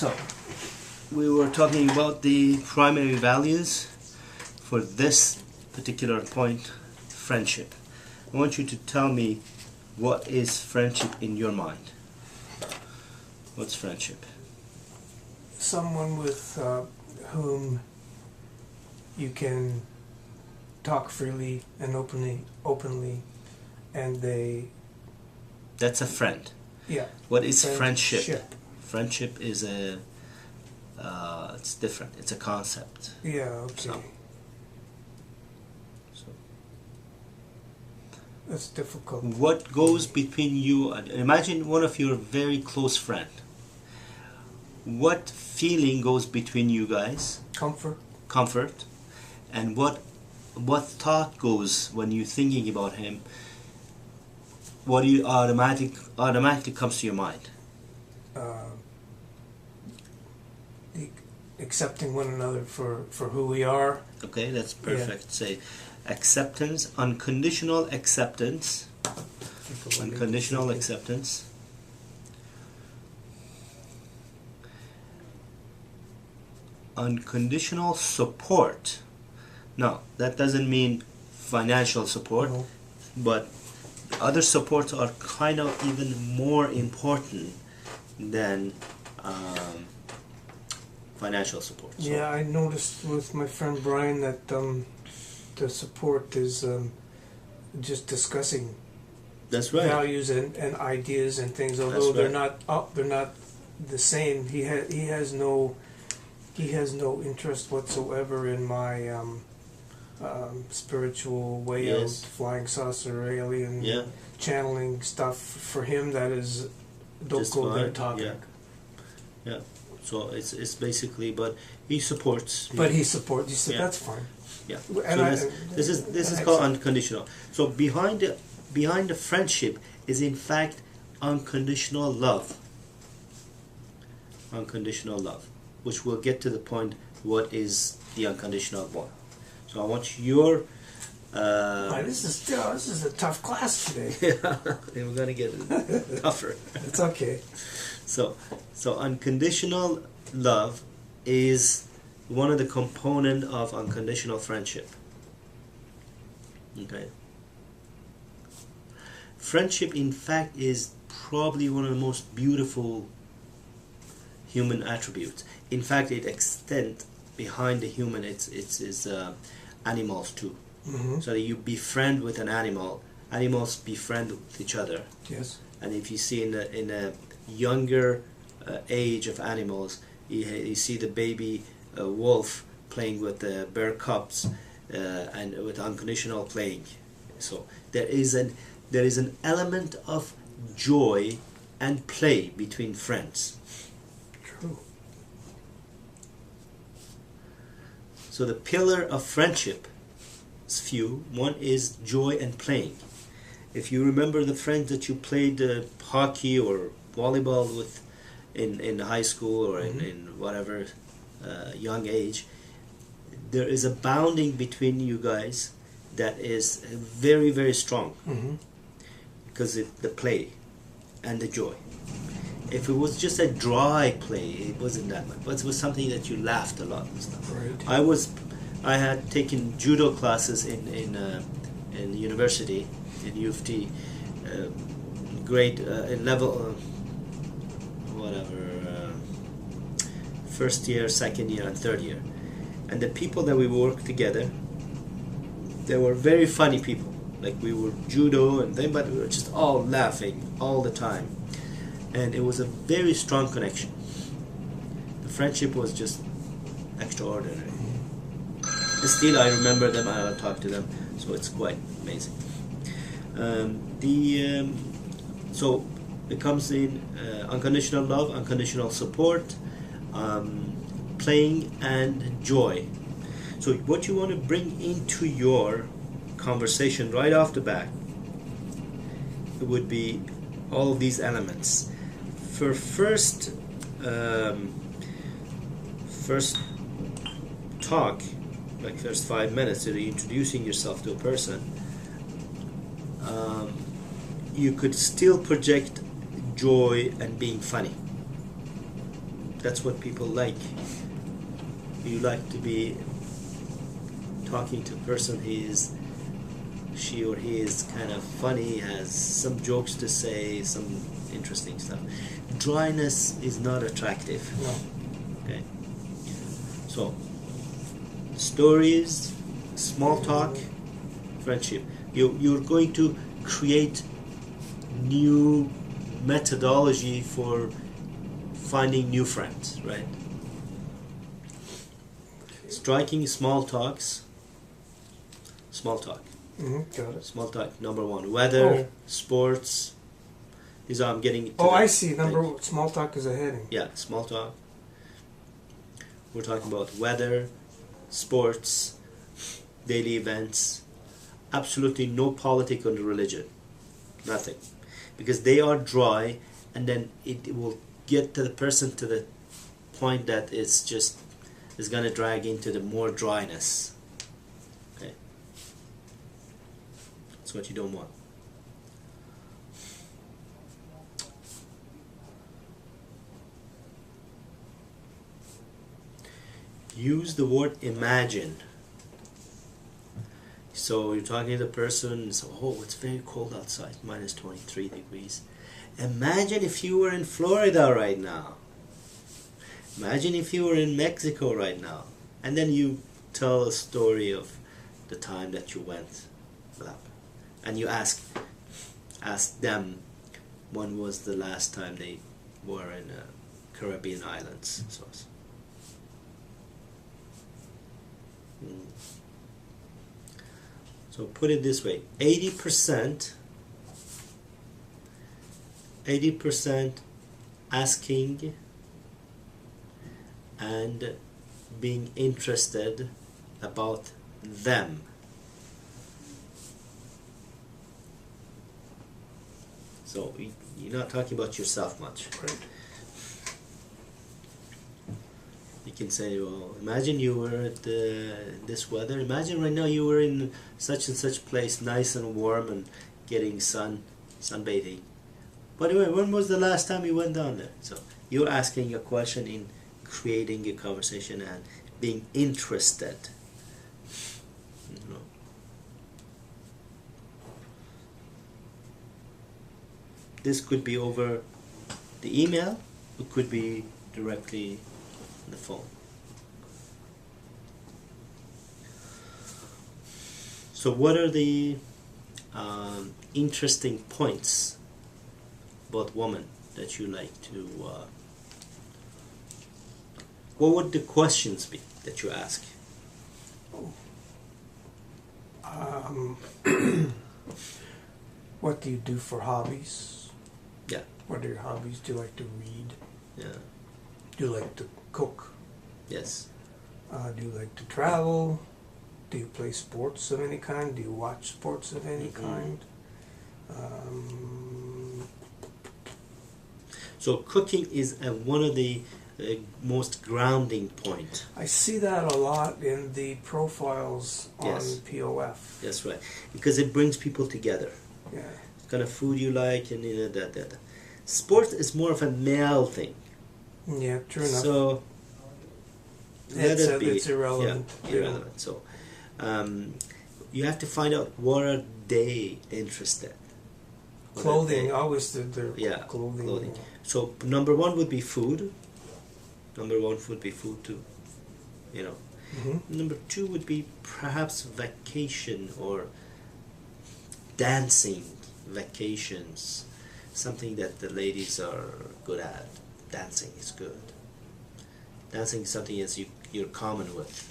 So, we were talking about the primary values for this particular point, friendship. I want you to tell me, what is friendship in your mind? What's friendship? Someone with whom you can talk freely and openly, and they... That's a friend. Yeah. What is friendship? Friendship. Friendship is it's different. It's a concept. Yeah, okay. So that's difficult. what goes between you and, imagine one of your very close friend. What feeling goes between you guys? Comfort. Comfort. And what thought goes when you're thinking about him? What do you automatically comes to your mind? Accepting one another for who we are. Okay, that's perfect. Yeah. Say acceptance, unconditional acceptance. Unconditional acceptance. Unconditional support. Now, that doesn't mean financial support, No. but other supports are kind of even more important than financial support. So Yeah, I noticed with my friend Brian that the support is just discussing that's right. values and ideas and things. Although they're not the same. He has no interest whatsoever in my spiritual way Yes. of flying saucer, alien, Yeah. channeling stuff. For him, that is don't Just go there fine, topic. yeah. Yeah. So it's basically, but he supports. But he supports. He said Yeah. that's fine. Yeah. And So this is called unconditional. So behind the friendship is in fact unconditional love. Unconditional love, which we'll get to the point. What is the unconditional one? So I want your. This is a tough class today. Yeah, we're gonna get tougher. It's okay. So unconditional love is one of the component of unconditional friendship. Okay. Friendship, in fact, is probably one of the most beautiful human attributes. In fact, it extends behind the human. It's animals too. Mm-hmm. So you befriend with an animal. Animals befriend with each other. Yes. And if you see in a younger age of animals, you see the baby wolf playing with the bear cubs and with unconditional playing. So there is an element of joy and play between friends. True. So the pillar of friendship is few. One is joy and playing. If you remember the friends that you played hockey or volleyball with in high school or in whatever young age, there is a bonding between you guys that is very, very strong. Mm-hmm. Because the play and the joy. If it was just a dry play, it wasn't that much. But it was something that you laughed a lot and stuff. Right. I had taken judo classes in university in U of T, grade in level first year, second year, and third year. And the people that we worked together, they were very funny people. Like we were judo and then, but we were just all laughing all the time, and it was a very strong connection. The friendship was just extraordinary. Still, I remember them. I talk to them, so it's quite amazing. So it comes in unconditional love, unconditional support, playing, and joy. So what you want to bring into your conversation right off the bat, it would be all of these elements. For first talk, like first 5 minutes, so you're introducing yourself to a person, you could still project joy and being funny. That's what people like. You like to be talking to a person she or he is kind of funny, has some jokes to say, some interesting stuff. Dryness is not attractive. No. Okay. So, stories, small talk, friendship. You're going to create new methodology for finding new friends, right? Striking small talks. Small talk. Got it. Small talk. Number one. Weather, sports. These are I'm getting. To I see. Small talk is a heading. Yeah, small talk. We're talking about weather, sports, daily events. Absolutely no politics or religion. Nothing. Because they are dry, and then it will get to the person to the point that it's going to drag into the more dryness. Okay? That's what you don't want. Use the word imagine. So you're talking to the person, so, oh, it's very cold outside, minus 23 degrees. Imagine if you were in Florida right now. Imagine if you were in Mexico right now. And then you tell a story of the time that you went. And you ask them when was the last time they were in Caribbean islands. So put it this way, 80% asking and being interested about them. So you're not talking about yourself much. Right. You can say, well, imagine you were at this weather. Imagine right now you were in such and such place, nice and warm and getting sunbathing. By the way, when was the last time you went down there? So you're asking a question in creating a conversation and being interested. You know. This could be over the email. It could be directly on the phone. So what are the interesting points about women that you like to what would the questions be that you ask? What do you do for hobbies? Yeah. What are your hobbies? Do you like to read? Yeah. Do you like to cook? Yes. Do you like to travel? Do you play sports of any kind? Do you watch sports of any kind? So cooking is one of the most grounding point. I see that a lot in the profiles on Yes. POF. That's right, because it brings people together. Yeah. Kind of food you like, and that. Sport is more of a male thing. Yeah, true enough. So let it be. It's irrelevant. Yeah, irrelevant. So you have to find out what are they interested. Clothing, always their Yeah, clothing. So number one would be food. Number one would be food too. You know. Mm-hmm. Number two would be perhaps vacation or dancing, vacations, something that the ladies are good at. Dancing is good. Dancing is something that you're common with.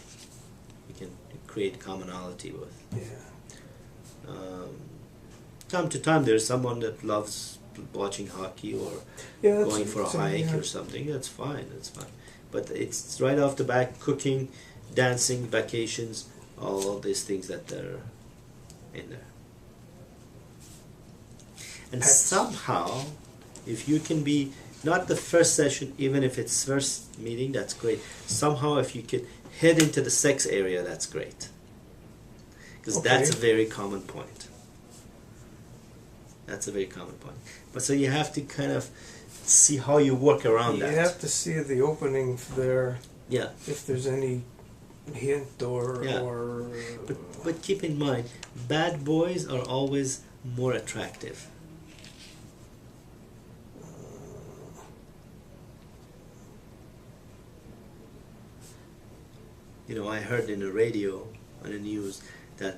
You can create commonality with. Yeah. Time to time there's someone that loves watching hockey or going for a hike or something. That's fine. But it's right off the bat, cooking, dancing, vacations, all these things that are in there. And somehow, if you can be, not the first session, even if it's first meeting, that's great. Somehow if you could head into the sex area, that's great. Because that's a very common point. That's a very common point. But so you have to kind of see how you work around that. You have to see the opening there. Yeah. If there's any hint or Yeah. But keep in mind, bad boys are always more attractive. You know, I heard in the radio, on the news, that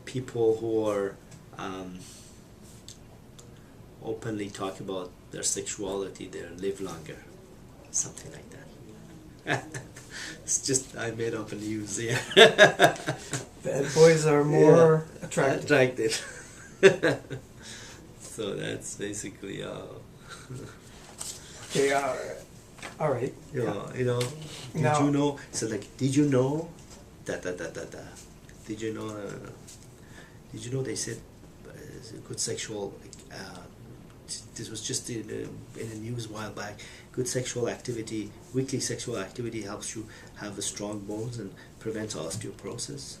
people who are openly talk about their sexuality, they live longer. Something like that. It's just, I made up a news here. Bad boys are more attractive. So that's basically Okay, all right. you know, Now- did you know? So like, did you know? Did you know? Did you know they said good sexual? This was just in the news a while back. Good sexual activity, weekly sexual activity helps you have a strong bones and prevents osteoporosis.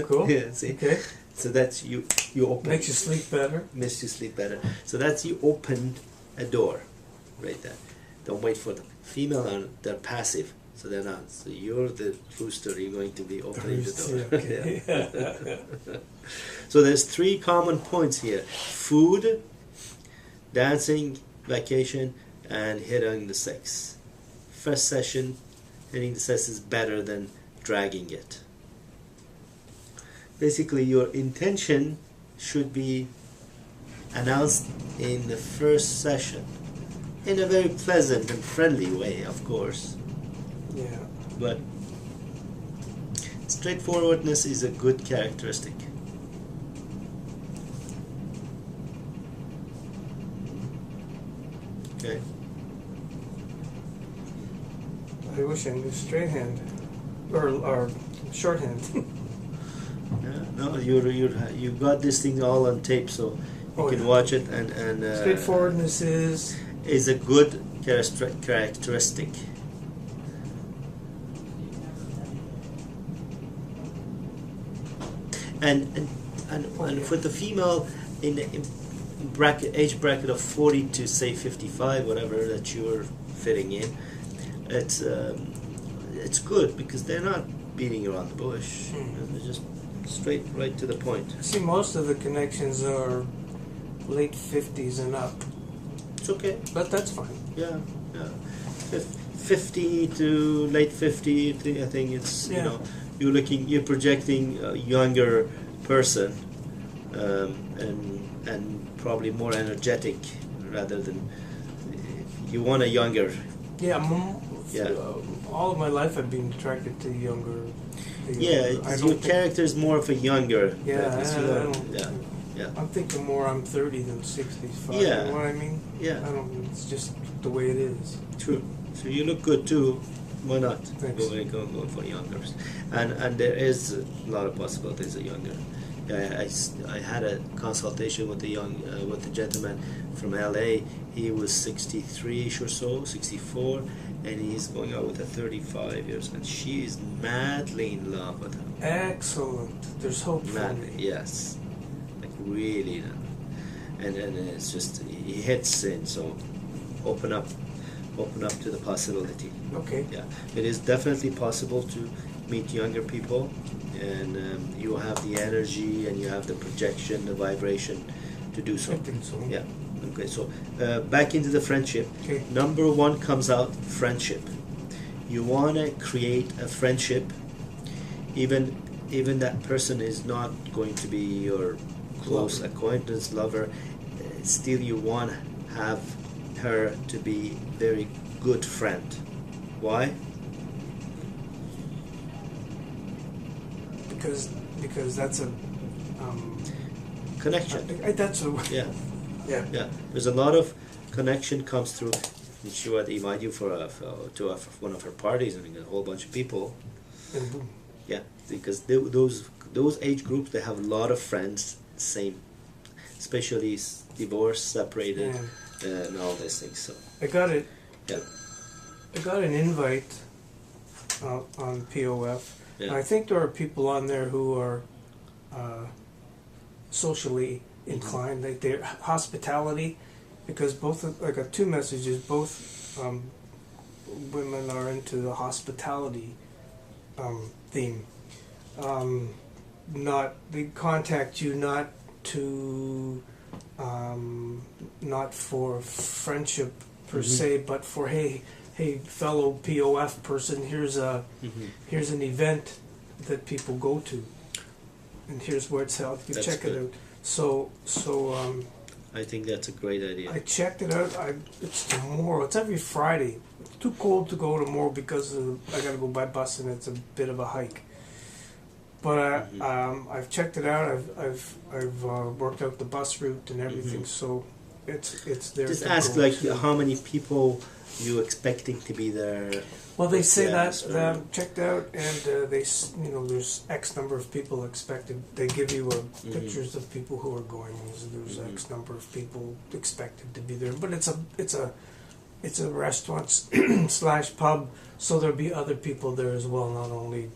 Cool. Yeah. See. Okay. So that's you open. Makes you sleep better. Makes you sleep better. So that's you opened a door, right there. Don't wait for the female, and they're passive, so they're not. So you're the rooster. You're going to be opening the door. Okay. Yeah. So there's 3 common points here: food, dancing, vacation, and hitting the sex. First session, hitting the sex is better than dragging it. Basically, your intention should be announced in the first session in a very pleasant and friendly way, of course. Yeah. But straightforwardness is a good characteristic. Okay. I wish I knew straight hand or shorthand. Yeah, no, you got this thing all on tape, so you can watch it and Straightforwardness is a good characteristic. And for the female in age bracket of 40 to say 55, whatever that you're fitting in, it's good because they're not beating around the bush. They're just straight right to the point. See, most of the connections are late 50s and up. It's okay. But that's fine. Yeah. 50 to late 50, I think it's, you know, you're projecting a younger person, and probably more energetic rather than, you want a younger. Yeah, Yeah. All of my life I've been attracted to younger. Your character is more of a younger. Yeah, I'm thinking more I'm 30 than 65. Yeah. You know what I mean? Yeah. It's just the way it is. True. So you look good too. Why not? Thanks. Go for younger. And there is a lot of possibilities of younger. I had a consultation with with a gentleman from LA. He was 63ish or so, 64, and he's going out with a 35 years, and she is madly in love with him. Excellent. There's hope for me. Yes, like really. And it's just he hits in. So open up to the possibility. Okay. Yeah, it is definitely possible to meet younger people, and you have the energy and you have the projection, the vibration to do so. I think so. Yeah. Okay. So back into the friendship. Okay. Number 1 comes out friendship. You want to create a friendship, even that person is not going to be your close acquaintance, lover. Still, you want to have her to be very good friend. Why? Because that's a Connection. that's a Yeah. yeah. There's a lot of connection comes through. And she would invite you to one of her parties and a whole bunch of people. And boom. Yeah, because those age groups, they have a lot of friends, same, especially divorced, separated, and all these things. So I got it. yeah. I got an invite on POF. Yeah. And I think there are people on there who are socially inclined. Like their hospitality, because both I got two messages. Both women are into the hospitality theme. Not they contact you not to not for friendship per se, but for hey fellow POF person, here's an event that people go to, and here's where it's held. You check it out. So I think that's a great idea. I checked it out. It's tomorrow. It's every Friday. It's too cold to go tomorrow because I got to go by bus and it's a bit of a hike. But I've checked it out. I've worked out the bus route and everything. So it's there. Just ask like how many people you expecting to be there. Well, they say that checked out, and there's X number of people expected. They give you pictures of people who are going. There's X number of people expected to be there, but it's a restaurant / pub, so there'll be other people there as well, not only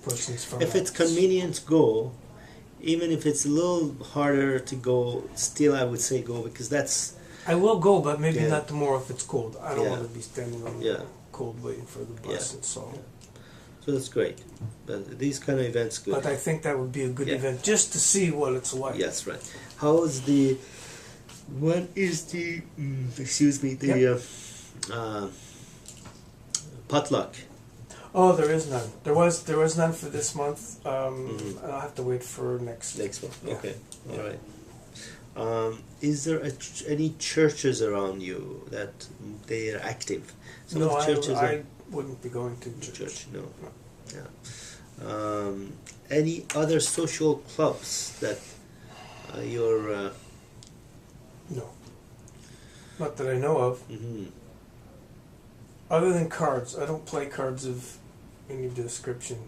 persons from. If it's convenience, go. Even if it's a little harder to go, still I would say go, because that's. I will go, but maybe not tomorrow if it's cold. I don't want to be standing on the cold waiting for the bus and so. So that's great. But these kind of events good. But I think that would be a good event just to see what it's like. Yes, right. What is the potluck? Oh, there is none. There was none for this month. I'll have to wait for next month. Okay, all right. Is there any churches around you that they are active? Some no, of the churches I wouldn't be going to church. No. Yeah. Any other social clubs that you're? No. Not that I know of. Other than cards, I don't play cards of any description.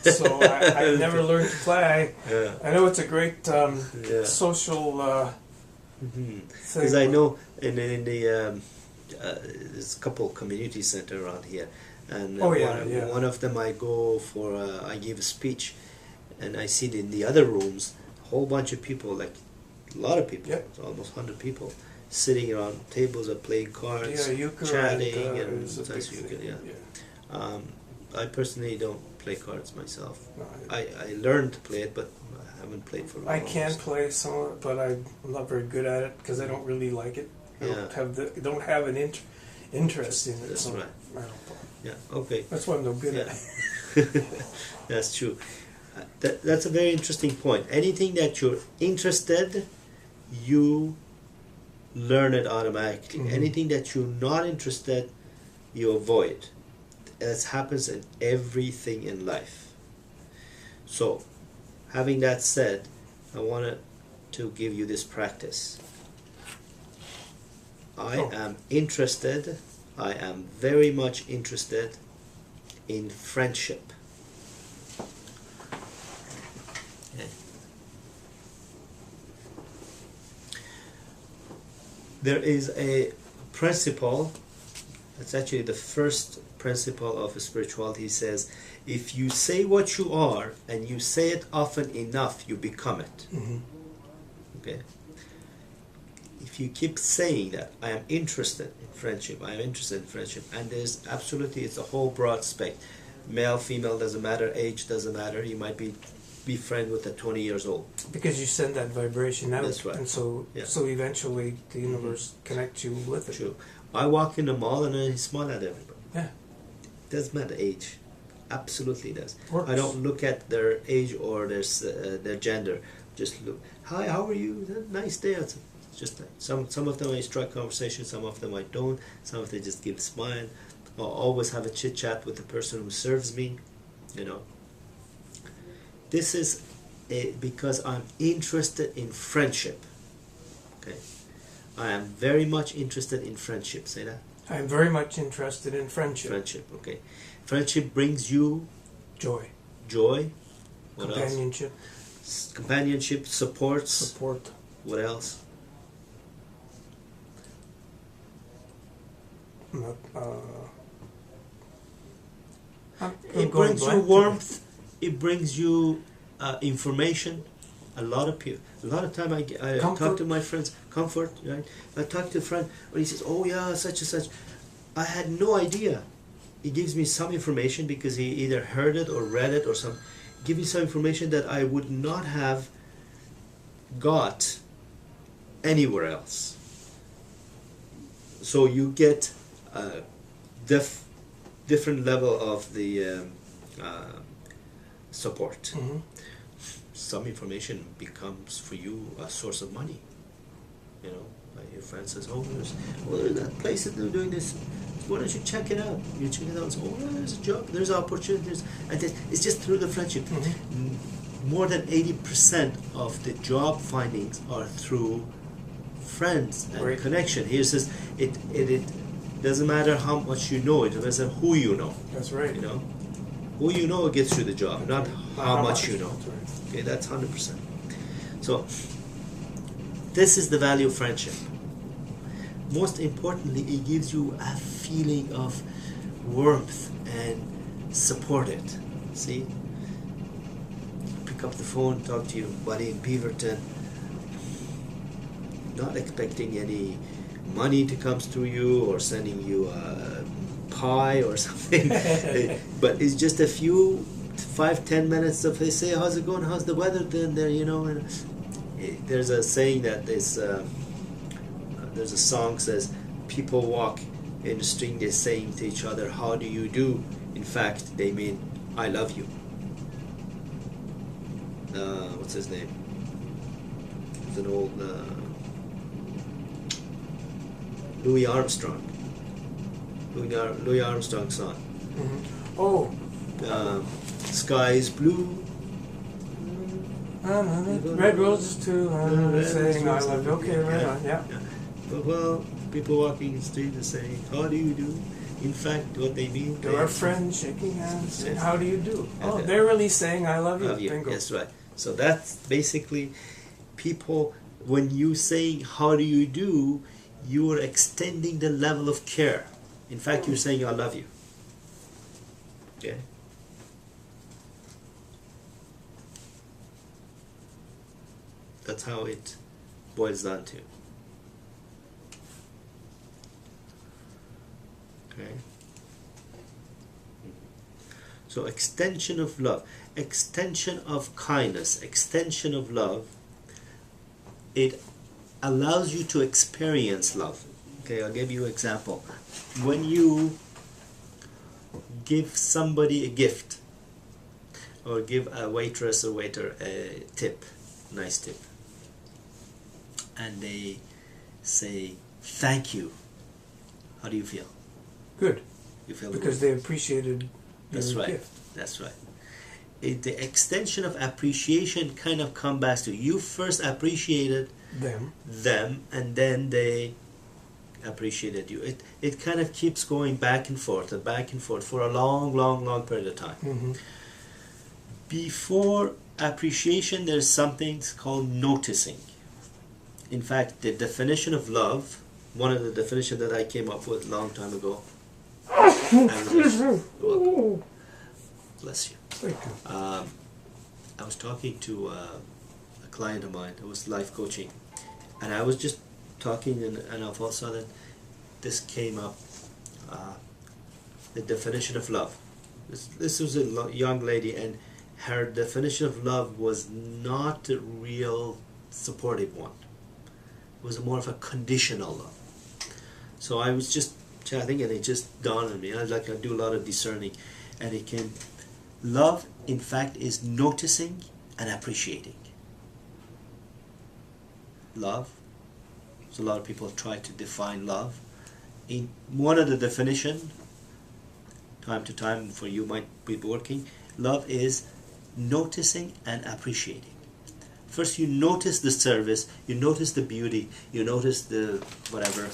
So I never learned to play. I know it's a great social thing. Because I know in the there's a couple community center around here, and one of them I go for. I give a speech, and I see in the other rooms a whole bunch of people, like a lot of people, almost 100 people, sitting around tables and playing cards, chatting, and such. I personally don't play cards myself. No, I learned to play it, but I haven't played for a long time. I can play some of it, but I'm not very good at it because I don't really like it. I don't have an interest in it. That's right. I don't play. Yeah, okay. That's why I'm no good at it. That's true. That's a very interesting point. Anything that you're interested, you learn it automatically. Anything that you're not interested, you avoid. This happens in everything in life. So, having that said, I wanted to give you this practice. I am interested, I am very much interested in friendship. Okay. There is a principle, it's actually the first principle of spirituality. He says, if you say what you are and you say it often enough, you become it. Okay. If you keep saying that, I am interested in friendship, I am interested in friendship, and there's absolutely, it's a whole broad spectrum. Male, female, doesn't matter, age doesn't matter. You might be friend with a 20 years old. Because you send that vibration out. That's right. And so eventually the universe connects you with it. True. I walk in the mall and I smile at everybody. Yeah. Doesn't matter age. Absolutely does. Works. I don't look at their age or their gender. Just look. Hi, how are you? Nice day. It's just some of them I strike conversation. Some of them I don't. Some of them just give a smile. I'll always have a chit chat with the person who serves me. You know. This is because I'm interested in friendship. Okay. I am very much interested in friendship. Say that. I am very much interested in friendship. Friendship, okay. Friendship brings you joy. Joy. What companionship. Else? Companionship, support. What else? It brings you warmth. It brings you information. A lot of people, a lot of time I talk to my friends, comfort, right? I talk to a friend, when he says, oh yeah, such and such. I had no idea. He gives me some information because he either heard it or read it or some, give me some information that I would not have got anywhere else. So you get a different level of the support. Mm-hmm. Some information becomes for you a source of money. You know, like your friend says, oh, there's that place that they're doing this. Why don't you check it out? You check it out and say, oh, there's a job, there's opportunities. And it's just through the friendship. Mm-hmm. More than 80% of the job findings are through friends and right. connection. Here it says, it doesn't matter how much you know, it matters who you know. That's right. You know? Who you know gets you the job, not how much you know. That's right. Okay, that's 100%. So, this is the value of friendship. Most importantly, it gives you a feeling of warmth and supported. See? Pick up the phone, talk to your buddy in Beaverton, not expecting any money to come through you or sending you a pie or something, but it's just a few 5-10 minutes of they say, how's it going, how's the weather then there, you know. And there's a saying that there's a song says, people walk in the street, they're saying to each other, how do you do? In fact, they mean, I love you. What's his name? It's an old Louis Armstrong. Louis Armstrong's song. Mm-hmm. Oh. Sky is blue. Red roses too. Saying I love you. Okay, right on. Yeah. But well, people walking in the street are saying, how do you do? In fact, what they mean. There are friends shaking hands saying, Yes. how do you do? And, Oh, they're really saying I love you. Love you. Bingo. That's right. So that's basically people, when you saying how do you do, you are extending the level of care. In fact, you're saying I love you. Okay? That's how it boils down to. Okay? So extension of love, extension of kindness, extension of love, it allows you to experience love. Okay, I'll give you an example. When you give somebody a gift, or give a waitress or waiter a tip, nice tip, and they say thank you, how do you feel? Good. You feel Because good? they appreciated That's your right. gift. That's right. The extension of appreciation kind of comes back to you first appreciated them and then they appreciated you. It kind of keeps going back and forth for a long period of time. Mm-hmm. Before appreciation, there's something called noticing. In fact, the definition of love, one of the definitions that I came up with a long time ago. Well, bless you. Thank you. I was talking to a client of mine who was life coaching, and I was just talking, and all of a sudden this came up, the definition of love. This was a young lady, and her definition of love was not a real supportive one. It was more of a conditional love. So I was just chatting, and it just dawned on me. I do a lot of discerning, and it came. Love, in fact, is noticing and appreciating. Love. So a lot of people try to define love. In one of the definition, time to time for you might be working, love is noticing and appreciating. First you notice the service, you notice the beauty, you notice the whatever,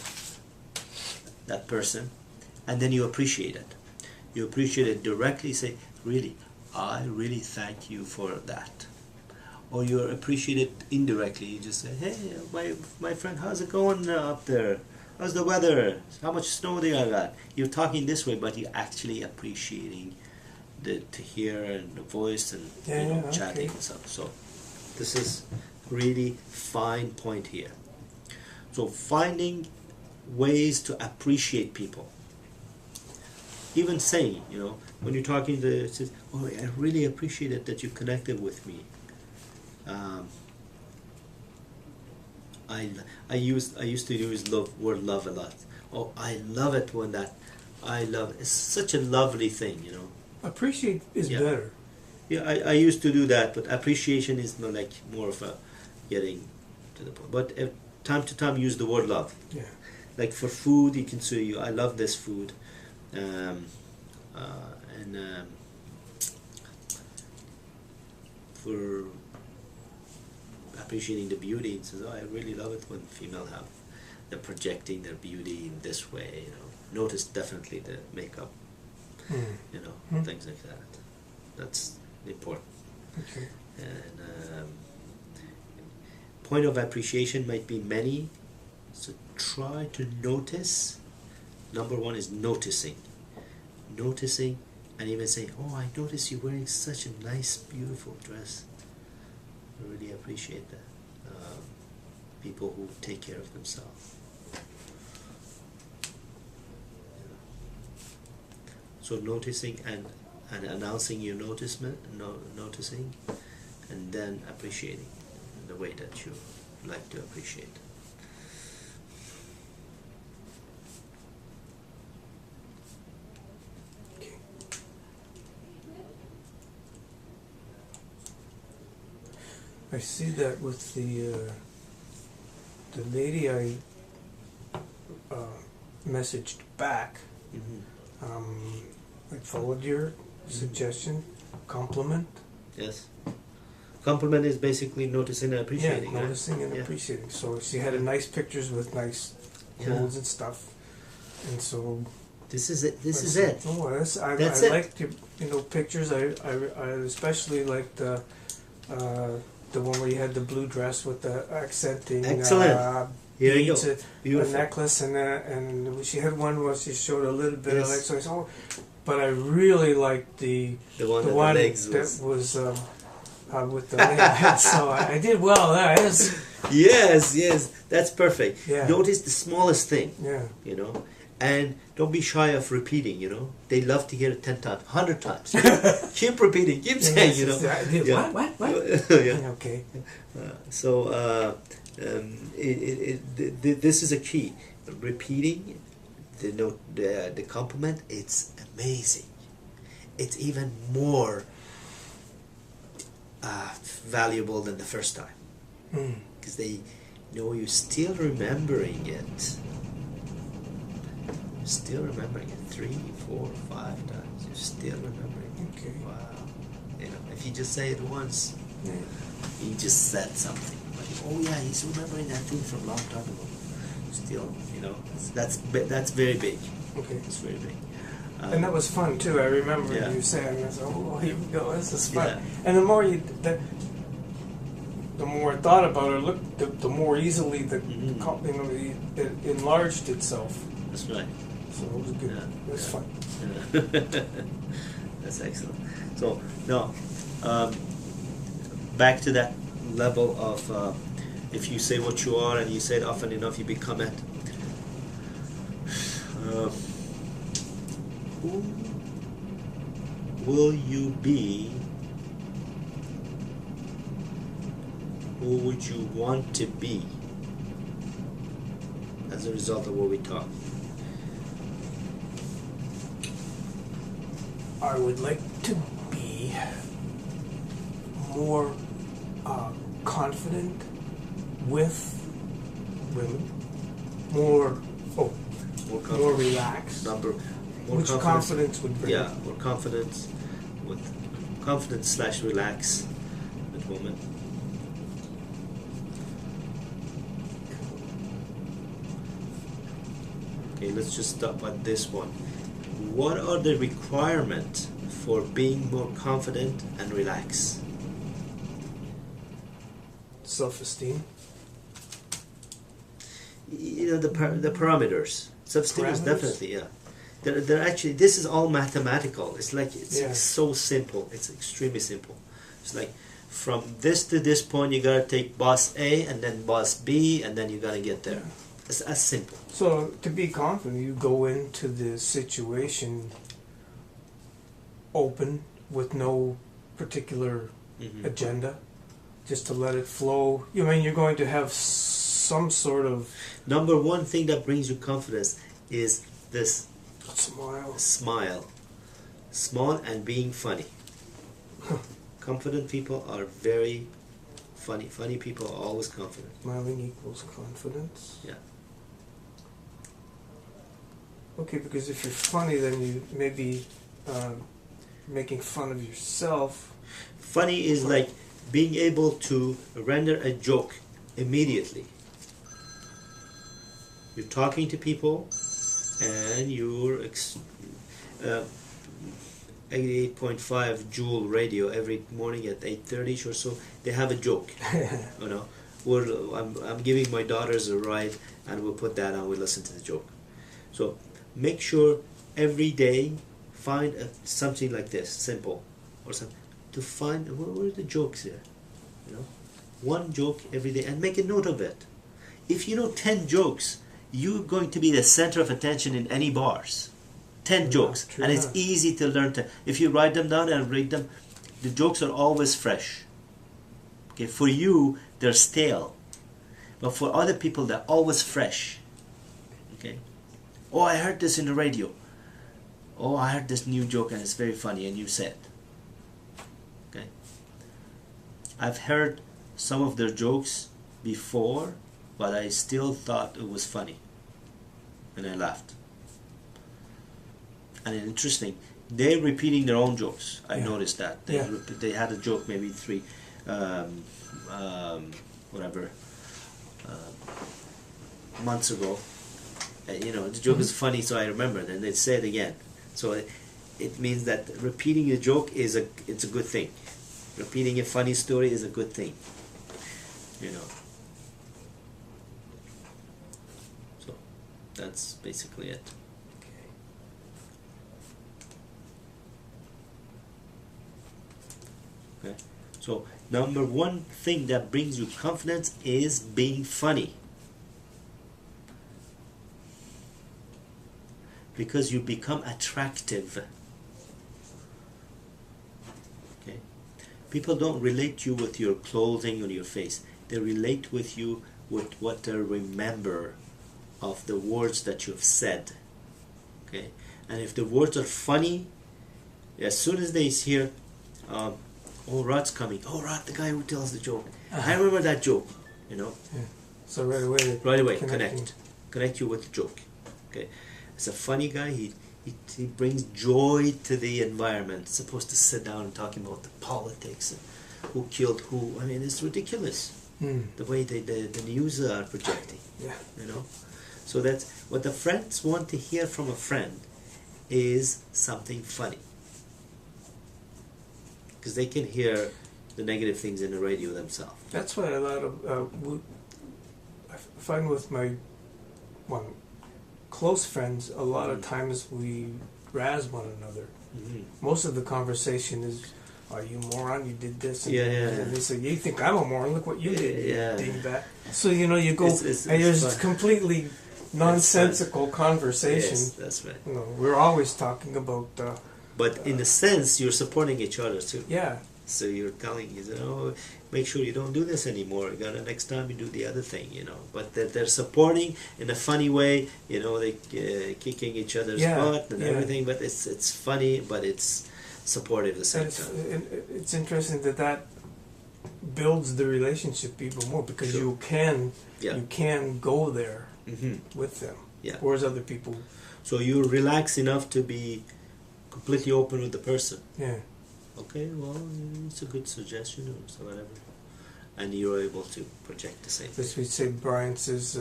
that person, and then you appreciate it. You appreciate it directly, say, really, I really thank you for that. Or you appreciate it indirectly, you just say, hey, my friend, how's it going up there? How's the weather? How much snow they got? You're talking this way, but you're actually appreciating to hear and the voice and chatting and stuff. So This is really fine point here. So finding ways to appreciate people. Even saying, you know, when you're talking to, says, "Oh, I really appreciate it that you connected with me." I used to use word love a lot. Oh, I love it when that. I love it's such a lovely thing, you know. Appreciate is Yeah. better. Yeah, I used to do that, but appreciation is not like more of a getting to the point. But time to time use the word love. Yeah. Like for food, you can say, "I love this food," and for appreciating the beauty, it says, "Oh, I really love it when female have they're projecting their beauty in this way." You know, notice definitely the makeup, you know, things like that. That's important. Okay. And point of appreciation might be many, so try to notice. Number one is noticing, and even say, "Oh, I notice you're wearing such a nice, beautiful dress." I really appreciate that. People who take care of themselves. So noticing and announcing your noticing, and then appreciating in the way that you like to appreciate. Okay. I see that with the lady I messaged back. I followed your suggestion. Compliment. Yes. Compliment is basically noticing and appreciating. Yeah, noticing and Yeah. appreciating. So she had a nice pictures with nice clothes and stuff, and so This is it. This I is said, it. "Oh, I That's it. liked your pictures. I especially liked the one where you had the blue dress with the accenting. Excellent. Here you beads, go. a Beautiful. necklace, and she had one where she showed a little bit of Yes. it. So I said, "Oh," but I really liked the The one the that one the legs that was. was with the legs. So I did well there. It was, Yes, that's perfect. Yeah. Notice the smallest thing, yeah. you know, and don't be shy of repeating, you know. They love to hear it 10 times, 100 times. Keep repeating, keep saying, you know. I did, Yeah. What? Yeah. Okay. This is a key. Repeating the compliment, it's amazing. It's even more valuable than the first time, because they know you're still remembering it. You're still remembering it 3, 4, 5 times. You're still remembering it. Okay. Wow. You know, if you just say it once, Yeah. you just said something. But, oh yeah, he's remembering that thing from a long time ago. Still, you know, that's very big. Okay. It's very big. And that was fun too. I remember Yeah. you saying, I said, "Oh, here we go. This is fun." Yeah. And the more the more I thought about it, the more easily it enlarged itself. That's right. So it was good. Yeah. It was fun. Yeah. That's excellent. So now, back to that level of if you say what you are and you say it often enough, you become it. Who will you be? Who would you want to be as a result of what we talk? I would like to be more confident with women, more more relaxed. More Which confidence would bring? Yeah, more confidence with confidence/relax with women. Okay, let's just stop at this one. What are the requirements for being more confident and relaxed? Self-esteem. You know, the parameters. Self-esteem is Parameters? definitely, yeah. They're actually, this is all mathematical. It's like, it's Yeah. so simple. It's extremely simple. It's like, from this to this point you gotta take boss A and then boss B and then you gotta get there. It's as simple. So to be confident, you go into the situation open with no particular agenda, just to let it flow. You mean you're going to have some sort of... Number one thing that brings you confidence is this smile. Small and being funny. Confident people are very funny. Funny people are always confident. Smiling equals confidence. Yeah. Okay, because if you're funny, then you may be making fun of yourself. Funny is like being able to render a joke immediately. You're talking to people and you're 88.5 Joule radio every morning at 8:30 or so. They have a joke, you know. I'm giving my daughters a ride, and we'll put that on. We listen to the joke. So make sure every day find something like this, simple, or something to find where are the jokes here. You know, one joke every day, and make a note of it. If you know 10 jokes, you're going to be the center of attention in any bars. 10 jokes, and it's easy to learn to. If you write them down and read them, the jokes are always fresh. Okay, for you they're stale, but for other people they're always fresh. Okay, oh, I heard this in the radio. Oh, I heard this new joke and it's very funny, and you said. Okay, I've heard some of their jokes before, but I still thought it was funny, and I laughed. And it's interesting, they're repeating their own jokes. I noticed that. They had a joke maybe months ago. You know, the joke is funny, so I remembered, and they'd say it again. So it means that repeating a joke it's a good thing. Repeating a funny story is a good thing. You know. So that's basically it. Okay. So number one thing that brings you confidence is being funny, because you become attractive. Okay, people don't relate you with your clothing or your face. They relate with you with what they remember of the words that you've said. Okay, and if the words are funny, as soon as they hear oh, Rod's coming. Oh, Rod, the guy who tells the joke. I remember that joke, you know. Yeah. So right away, connect you with the joke. Okay, it's a funny guy. He brings joy to the environment. It's supposed to sit down and talking about the politics and who killed who. I mean, it's ridiculous the way the news are projecting. Yeah, you know. So that's what the friends want to hear from a friend is something funny. Because they can hear the negative things in the radio themselves. That's why a lot of I find with my close friends, a lot of times we razz one another. Most of the conversation is, "Are you a moron? You did this." And, and they say, "You think I'm a moron? Look what you did, you dingbat." So you know, you go and there's completely nonsensical conversation. Yes, that's right. You know, we're always talking about. But in a sense, you're supporting each other too. Yeah. So you're telling, oh, make sure you don't do this anymore. You gotta, next time you do the other thing, you know. But they're supporting in a funny way, you know. They kicking each other's butt and everything. But it's funny, but it's supportive at the same time. It's interesting that builds the relationship even more, because you can go there with them. Yeah. Whereas other people. So you relax enough to be completely open with the person. Yeah. Okay, well, it's a good suggestion or so whatever, and you're able to project the same. As we say, Brian says,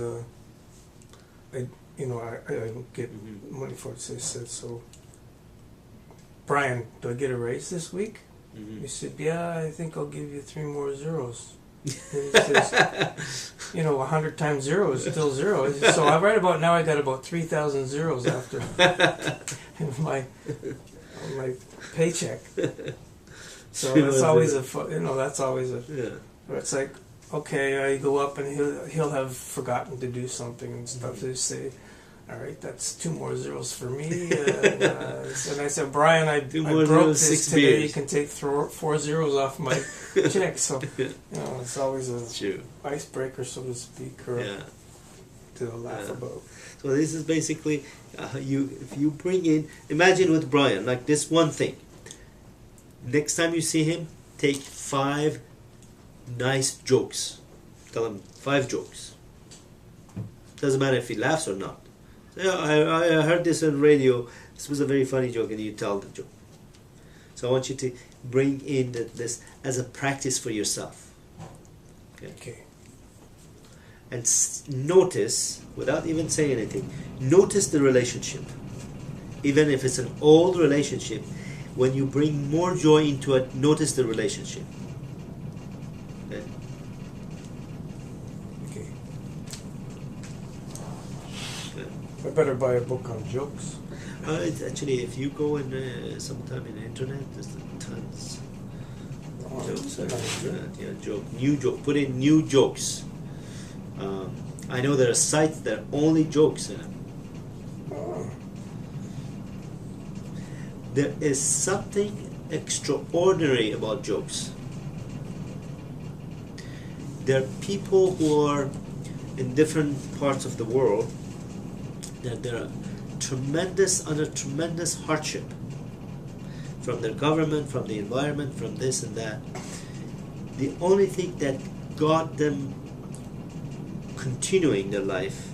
I don't get money for it. So, Brian, do I get a raise this week? He said, yeah, I think I'll give you 3 more zeros. And he says, 100 times 0 is still 0. So right about now I got about 3,000 zeros after my paycheck. So that's always that's always a. Yeah. It's like, okay, I go up and he'll have forgotten to do something and stuff. They say, all right, that's 2 more zeros for me. And I said, Brian, I broke zeros, this 6 today. beers. You can take 4 zeros off my check. So, it's always a icebreaker, so to speak, or to laugh about. So this is basically, if you bring in, imagine with Brian, like this one thing. Next time you see him, take 5 nice jokes. Tell him 5 jokes. Doesn't matter if he laughs or not. Yeah, I heard this on radio. This was a very funny joke, and you tell the joke. So I want you to bring in this as a practice for yourself. Okay. And notice, without even saying anything, notice the relationship. Even if it's an old relationship, when you bring more joy into it, notice the relationship. Okay? Okay. I better buy a book on jokes. It's actually, if you go in sometime in the internet, there's tons of jokes on the internet. New joke. Put in new jokes. I know there are sites that are only jokes in it. There is something extraordinary about jokes. There are people who are in different parts of the world that they're under tremendous hardship from their government, from the environment, from this and that. The only thing that got them continuing their life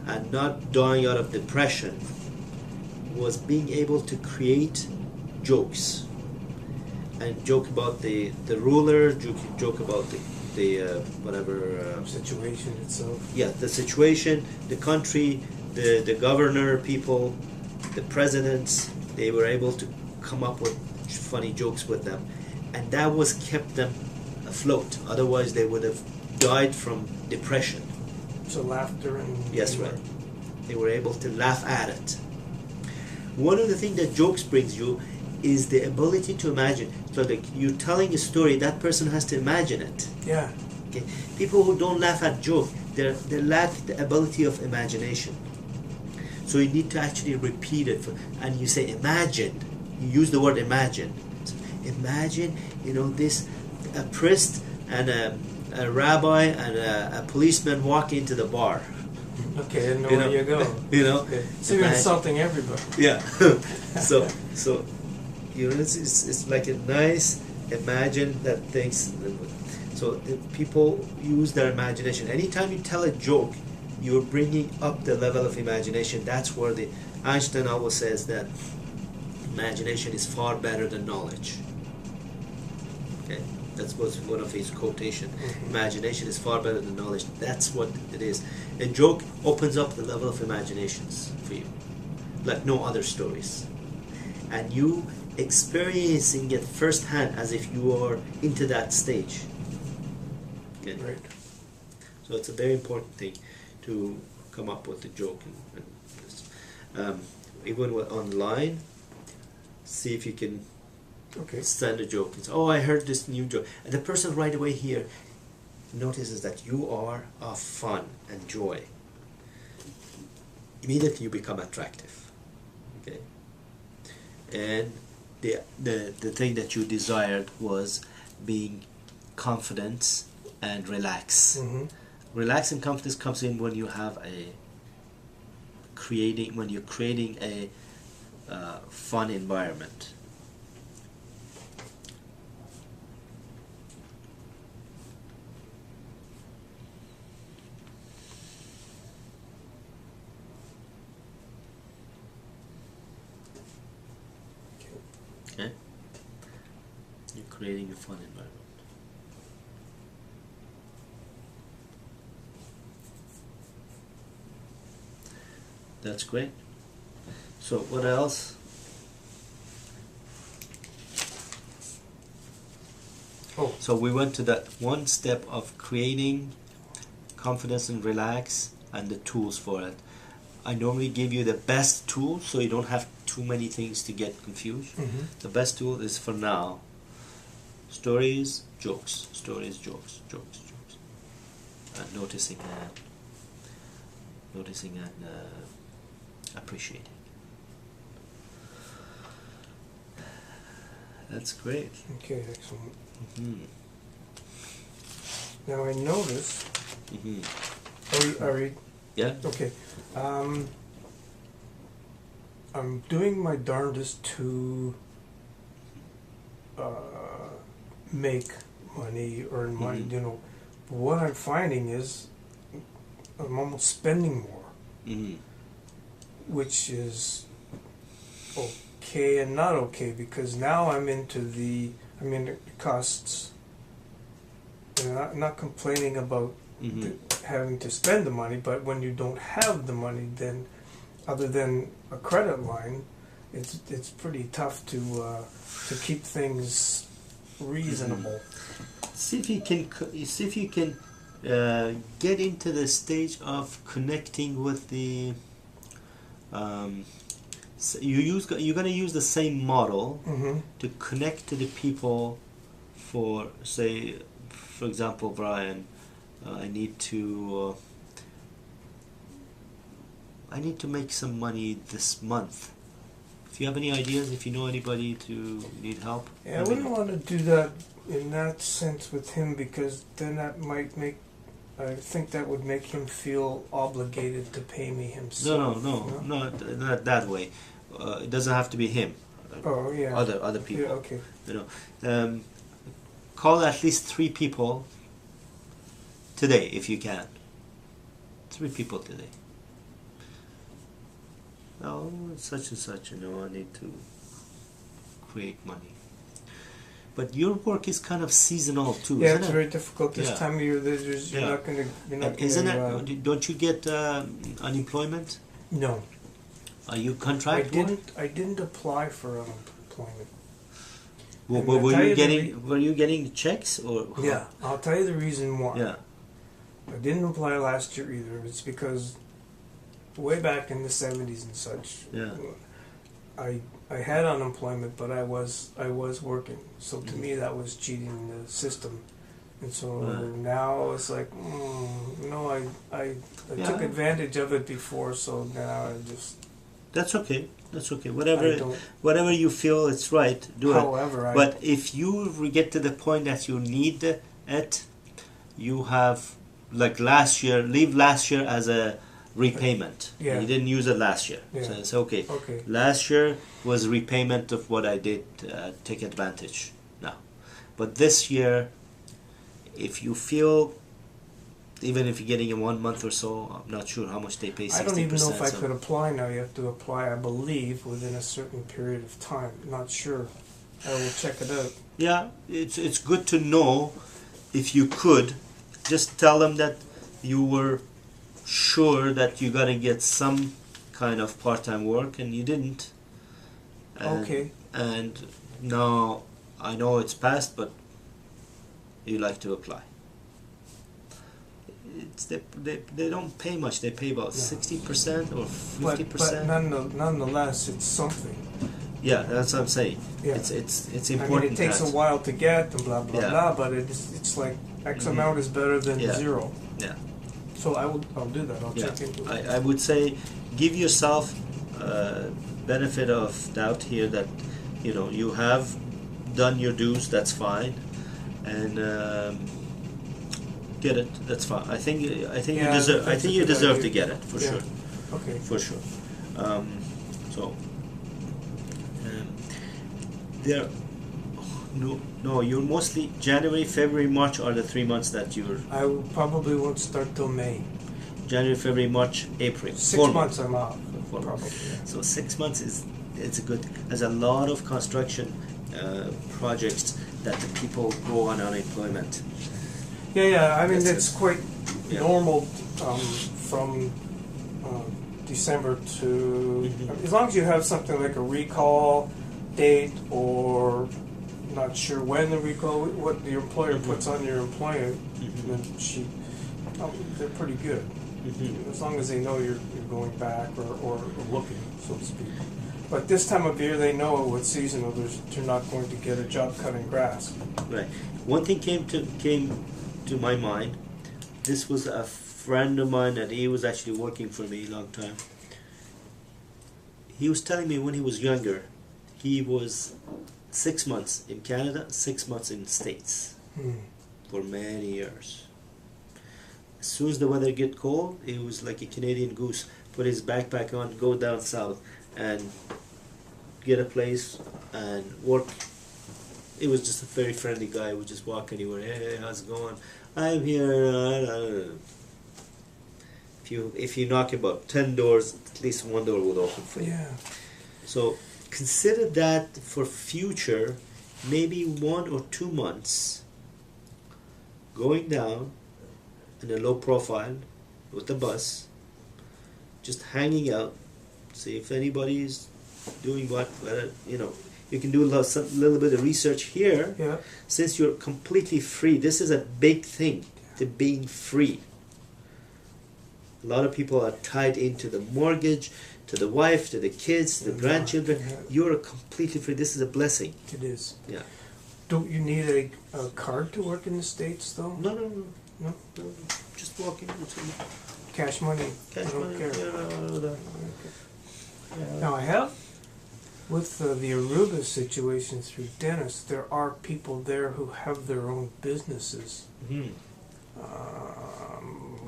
and not dying out of depression was being able to create jokes and joke about the ruler, joke about the whatever situation itself. Yeah, the situation, the country, the governor, people, the presidents. They were able to come up with funny jokes with them, and that was kept them afloat. Otherwise, they would have died from depression. So laughter and yes, right. They were able to laugh at it. One of the things that jokes brings you is the ability to imagine. So like you're telling a story, that person has to imagine it. Yeah. Okay. People who don't laugh at joke, they lack the ability of imagination. So you need to actually repeat it, and you say imagine. You use the word imagine. So imagine, this a priest and a rabbi and a policeman walk into the bar. Okay, I know where you go. Okay. So you're insulting everybody. Yeah. so it's like a nice imagine that things. So people use their imagination. Anytime you tell a joke, you're bringing up the level of imagination. That's where the Einstein always says that imagination is far better than knowledge. Okay, that was one of his quotation. Mm-hmm. Imagination is far better than knowledge. That's what it is. A joke opens up the level of imaginations for you, like no other stories, and you experiencing it firsthand as if you are into that stage. Okay. Right. So it's a very important thing to come up with a joke and this. Even online, see if you can send a joke. It's, oh, I heard this new joke, and the person right away here notices that you are of fun and joy. Immediately you become attractive. Okay, and the thing that you desired was being confident and relax. Mm-hmm. Relax and confidence comes in when you have when you're creating a fun environment. Okay? You're creating a fun environment. That's great. So what else? Oh. So we went to that one step of creating confidence and relax and the tools for it. I normally give you the best tool so you don't have too many things to get confused. Mm-hmm. The best tool is for now Stories, jokes. Stories, jokes, jokes, jokes. And noticing and appreciating. That's great. Okay, excellent. Mm-hmm. Now I notice. Mm-hmm. Are we? Yeah. Okay. I'm doing my darndest to make money, earn money. Mm-hmm. You know, but what I'm finding is I'm almost spending more, Mm-hmm. which is okay and not okay, because now I'm into it costs. And I'm not complaining about Mm-hmm. having to spend the money, but when you don't have the money, then other than a credit line, it's pretty tough to keep things reasonable. See if you can get into the stage of connecting with the. You're gonna use the same model Mm-hmm. to connect to the people. For say, for example, Brian, I need to make some money this month. If you have any ideas, if you know anybody to need help. Yeah, I wouldn't want to do that in that sense with him, because then that might make. I think that would make him feel obligated to pay me himself. No, not that way. It doesn't have to be him. Oh yeah. Other people. Yeah, okay. You know, call at least 3 people today if you can. 3 people today. Oh, such and such. You know, I need to create money. But your work is kind of seasonal too, Yeah, isn't it's it? very difficult this Yeah. time of year. You're Yeah. not going to. You're not And isn't gonna, it? Don't you get unemployment? No, Are you I contract? didn't. I didn't apply for unemployment. Well, And I'll were tell you you getting? Were you getting checks or? Yeah, I'll tell you the reason why. Yeah. I didn't apply last year either. It's because way back in the 70s and such, Yeah. I had unemployment, but I was working. So to Mhm. me, that was cheating the system. And so Right. now it's like, no, I took Yeah. advantage of it before, so now I just. That's okay. That's okay. I don't. Whatever you feel it's right, do it. However, But if you get to the point that you need it, you have like last year. Leave last year as a repayment. Yeah. You didn't use it last year, Yeah. so it's okay. Okay. Last year was repayment of what I did. Take advantage now, but this year, if you feel, even if you're getting in 1 month or so, I'm not sure how much they pay. 60%, I don't even know if I so- could apply now. You have to apply, I believe, within a certain period of time. Not sure. I will check it out. Yeah, it's good to know if you could. Just tell them that you were sure that you got to get some kind of part-time work and you didn't. And, Okay. And now I know it's passed, but you like to apply. They don't pay much. They pay about 60% or 50%. But nonetheless, it's something. Yeah, that's what I'm saying. Yeah. It's I important. mean, it takes that. a while to get and blah blah Yeah. blah, but it's like X Mhm. amount is better than Yeah. 0. Yeah. So I'll do that. I'll Yeah, check into it. I would say give yourself benefit of doubt here that you have done your dues. That's fine, and get it. That's fine. I think Yeah, you deserve. I that's think a you good deserve to idea. get it for Yeah. sure. Okay. For sure. So there. No. You're mostly January, February, March are the 3 months that you're. I probably won't start till May. January, February, March, April. 6 4 months I'm off. 4 months. Probably. Yeah. So 6 months it's a good. There's a lot of construction projects that the people go on unemployment. Yeah. I mean, That's it's quite Yeah. normal from December to Mhm. as long as you have something like a recall date or not sure when the recall, what the employer Mhm. puts on your employment Mhm. sheet. They're pretty good Mhm. as long as they know you're going back or looking, so to speak. But this time of year, they know what seasonal. They're not going to get a job cutting grass. Right. One thing came to my mind. This was a friend of mine, and he was actually working for me a long time. He was telling me when he was younger, he was 6 months in Canada, 6 months in the States for many years. As soon as the weather get cold, he was like a Canadian goose. Put his backpack on, go down south, and get a place and work. He was just a very friendly guy. He would just walk anywhere. Hey, how's it going? I'm here. If you knock about 10 doors, at least one door would open for you. Yeah. So consider that for future, maybe 1 or 2 months going down in a low profile with the bus, just hanging out, see if anybody's doing what, you can do a little bit of research here. Yeah. Since you're completely free. This is a big thing, to being free. A lot of people are tied into the mortgage, to the wife, to the kids, to the grandchildren. Yeah. You're completely free. This is a blessing. It is. Yeah. Don't you need a card to work in the States, though? No. No? Just walking. Cash money. Cash I don't money. care. Yeah. Now I have, with the Aruba situation through Dennis, there are people there who have their own businesses. Mm-hmm.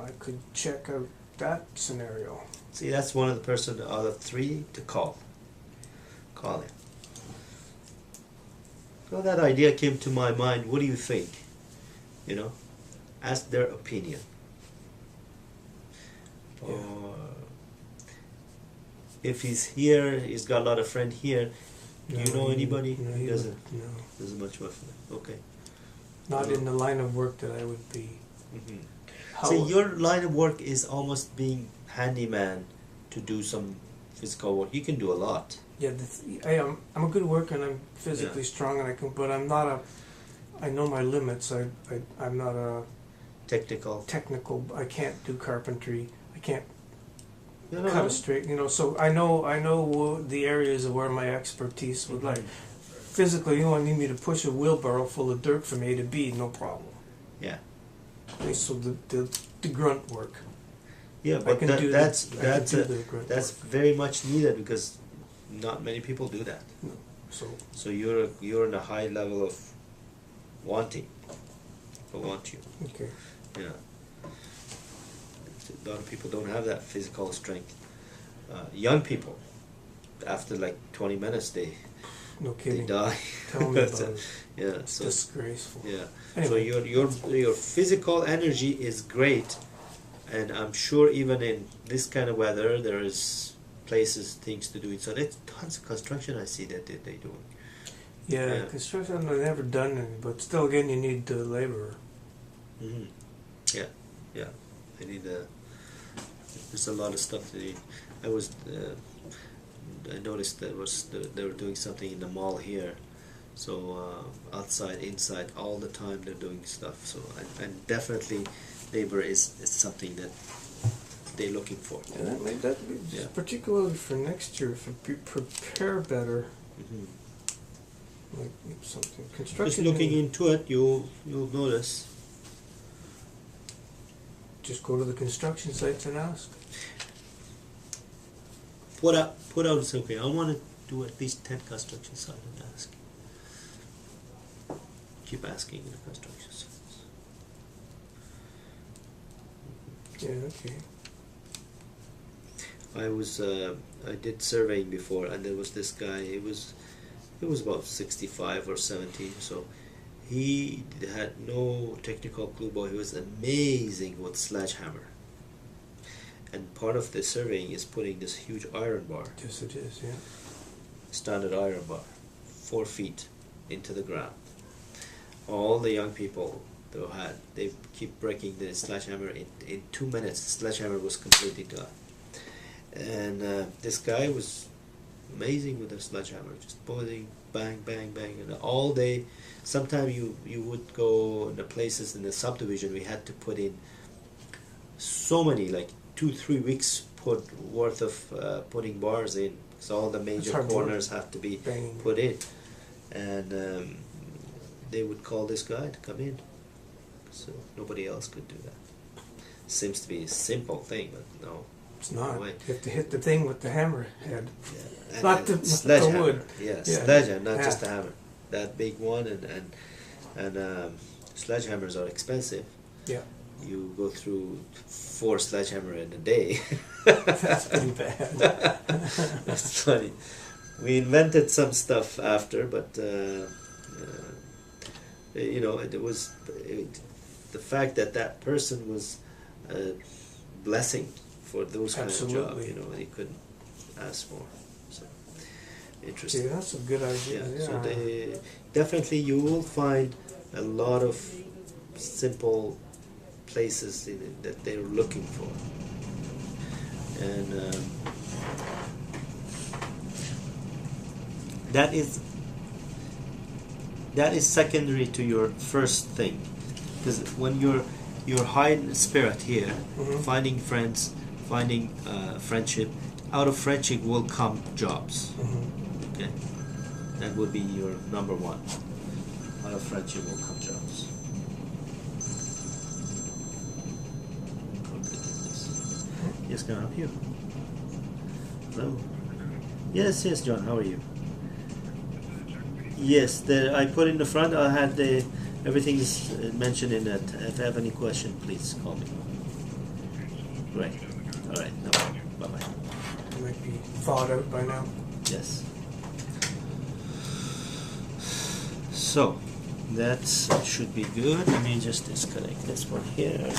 I could check out that scenario. See, that's one of the person out of 3 to call. Call him. So that idea came to my mind. What do you think? Ask their opinion. Yeah. Or if he's here, he's got a lot of friends here. Do you know anybody? No, He doesn't. No. Doesn't much work for that. Okay. Not in the line of work that I would be. Mm-hmm. How, See, your line of work is almost being handyman to do some physical work. You can do a lot. Yeah, I'm a good worker and I'm physically strong and but I'm not a. I know my limits. I'm not a technical. I can't do carpentry. I can't cut a straight. So I know the areas of where my expertise would lie. Physically, you need me to push a wheelbarrow full of dirt from A to B, no problem. Yeah. Okay, so the grunt work. Yeah, but that's that's very much needed because not many people do that. No. So you're in a high level of wanting. I want you. Okay. Yeah. A lot of people don't have that physical strength. Young people, after like 20 minutes, they kidding. They die. Tell me about it. Yeah. It's disgraceful. Yeah. Anyway. So your physical energy is great, and I'm sure even in this kind of weather there is places, things to do. So there's tons of construction I see that they doing. Yeah, construction I've never done any, but still again you need the laborer. Mm-hmm. Yeah. I need there's a lot of stuff to do. I noticed they were doing something in the mall here. So outside, inside, all the time they're doing stuff. So and definitely labor is something that they're looking for. And that be particularly for next year, if you prepare better. Mm-hmm. Like something construction. Just looking into it, you'll notice. Just go to the construction sites and ask. Put out and say, okay, I want to do at least 10 construction sites and ask. Keep asking in the construction sites. Yeah, okay. I did surveying before, and there was this guy. He was about 65 or 70, so he had no technical clue, but he was amazing with sledgehammer. And part of the surveying is putting this huge iron bar. Yes, it is, yeah. Standard iron bar, 4 feet into the ground. All the young people they keep breaking the sledgehammer in 2 minutes. The sledgehammer was completely done. And this guy was amazing with the sledgehammer, just pulling, bang, bang, bang, and all day. Sometimes you would go in the places in the subdivision. We had to put in so many, like 2-3 weeks worth of putting bars in, so all the major hard work. corners have to be Banging. put in, and they would call this guy to come in, so nobody else could do that. Seems to be a simple thing, but no. It's not. way. You have to hit the thing with the hammerhead. Yeah. And, Not the sledgehammer. wood. Yeah, Yeah. sledgehammer, not Yeah. just a hammer. That big one, and sledgehammers are expensive. Yeah. You go through 4 sledgehammer in a day. That's pretty bad. That's funny. We invented some stuff after, but you know, the fact that that person was a blessing for those kind of jobs. Absolutely. You know, he couldn't ask for. So interesting. See, that's a good idea. Yeah, Yeah. so definitely you will find a lot of simple places that they're looking for, and that is secondary to your first thing, because when you're high in spirit here, Mhm. finding friends, finding friendship, out of friendship will come jobs. Mhm. Okay, that would be your number one. Out of friendship will come jobs. Yes, can I help you? Hello. Yes, John. How are you? Yes, I put in the front. I had everything is mentioned in it. If you have any question, please call me. Great. All right. No. Bye bye. It might be thawed out by now. Yes. So that should be good. Let me just disconnect this one here.